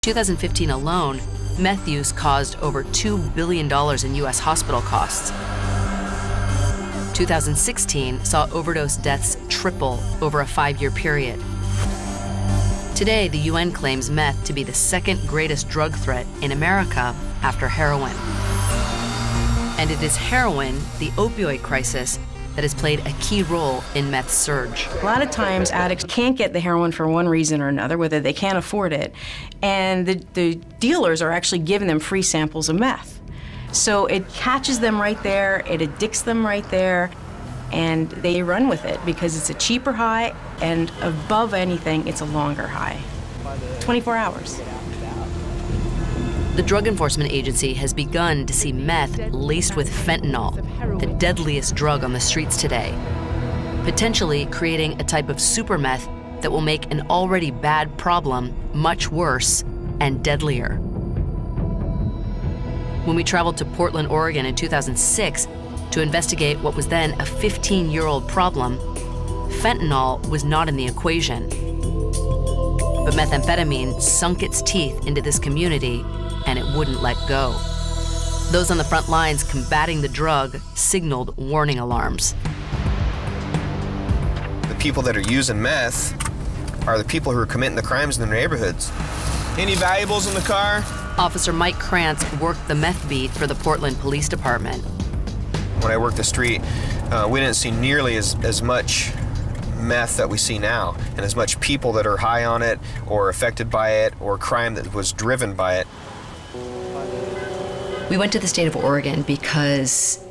2015 alone, meth use caused over $2 billion in U.S. hospital costs. 2016 saw overdose deaths triple over a 5-year period. Today, the UN claims meth to be the second greatest drug threat in America after heroin. And it is heroin, the opioid crisis, that has played a key role in meth's surge. A lot of times addicts can't get the heroin for one reason or another, whether they can't afford it, and the dealers are actually giving them free samples of meth. So it catches them right there, it addicts them right there, and they run with it because it's a cheaper high, and above anything, it's a longer high. 24 hours. The Drug Enforcement Agency has begun to see meth laced with fentanyl, the deadliest drug on the streets today, potentially creating a type of super meth that will make an already bad problem much worse and deadlier. When we traveled to Portland, Oregon in 2006 to investigate what was then a 15-year-old problem, fentanyl was not in the equation. But methamphetamine sunk its teeth into this community, and it wouldn't let go. Those on the front lines combating the drug signaled warning alarms. The people that are using meth are the people who are committing the crimes in their neighborhoods. Any valuables in the car? Officer Mike Krantz worked the meth beat for the Portland Police Department. When I worked the street, we didn't see nearly as much meth that we see now, and as much people that are high on it, or affected by it, or crime that was driven by it. We went to the state of Oregon because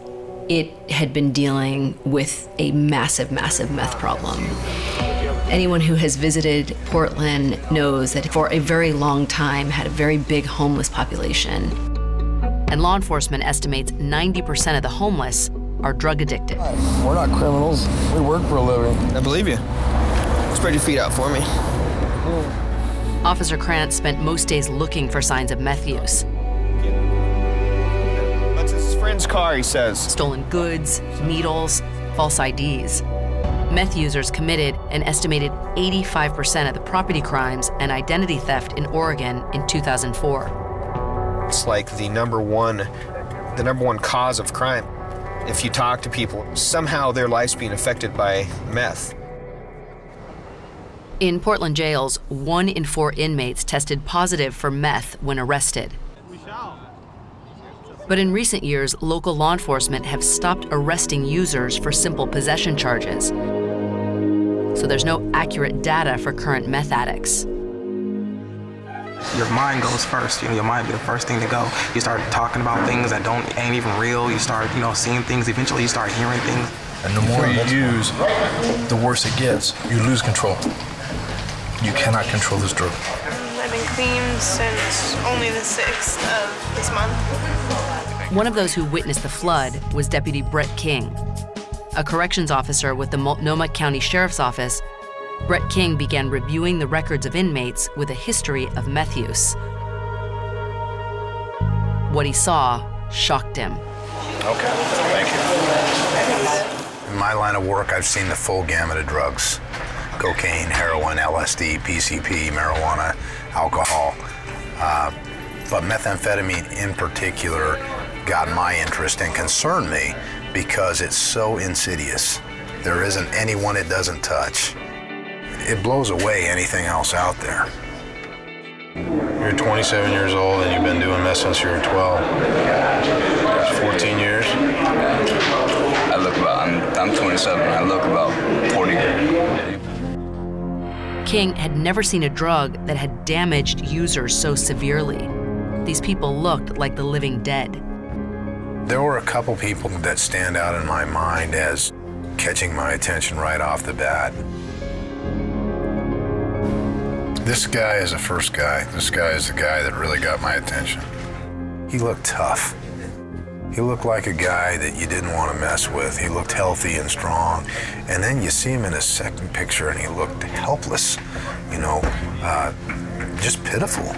it had been dealing with a massive, massive meth problem. Anyone who has visited Portland knows that for a very long time had a very big homeless population. And law enforcement estimates 90% of the homeless are drug addicted. We're not criminals. We work for a living. I believe you. Spread your feet out for me. Officer Krantz spent most days looking for signs of meth use. That's his friend's car, he says. Stolen goods, needles, false IDs. Meth users committed an estimated 85% of the property crimes and identity theft in Oregon in 2004. It's like the number one cause of crime. If you talk to people, somehow their life's being affected by meth. In Portland jails, 1 in 4 inmates tested positive for meth when arrested. But in recent years, local law enforcement have stopped arresting users for simple possession charges. So there's no accurate data for current meth addicts. Your mind goes first. Your mind be the first thing to go. You start talking about things that ain't even real. You start, seeing things. Eventually, you start hearing things. And the more you use, the worse it gets. You lose control. You cannot control this drug. I've been clean since only the 6th of this month. One of those who witnessed the flood was Deputy Brett King. A corrections officer with the Multnomah County Sheriff's Office, Brett King began reviewing the records of inmates with a history of meth use. What he saw shocked him. Okay, thank you. In my line of work, I've seen the full gamut of drugs. Cocaine, heroin, LSD, PCP, marijuana, alcohol. But methamphetamine in particular got my interest and concerned me because it's so insidious. There isn't anyone it doesn't touch. It blows away anything else out there. You're 27 years old and you've been doing meth since you were 12. That's 14 years. I'm 27, I look about 40. King had never seen a drug that had damaged users so severely. These people looked like the living dead. There were a couple people that stand out in my mind as catching my attention right off the bat. This guy is the first guy. This guy is the guy that really got my attention. He looked tough. He looked like a guy that you didn't want to mess with. He looked healthy and strong. And then you see him in a second picture and he looked helpless, just pitiful.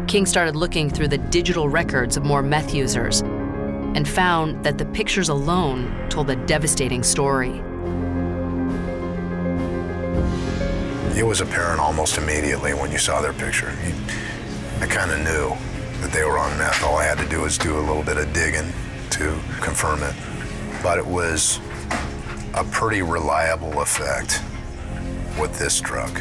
King started looking through the digital records of more meth users and found that the pictures alone told a devastating story. It was apparent almost immediately when you saw their picture. I kind of knew that they were on meth. All I had to do was do a little bit of digging to confirm it. But it was a pretty reliable effect with this drug.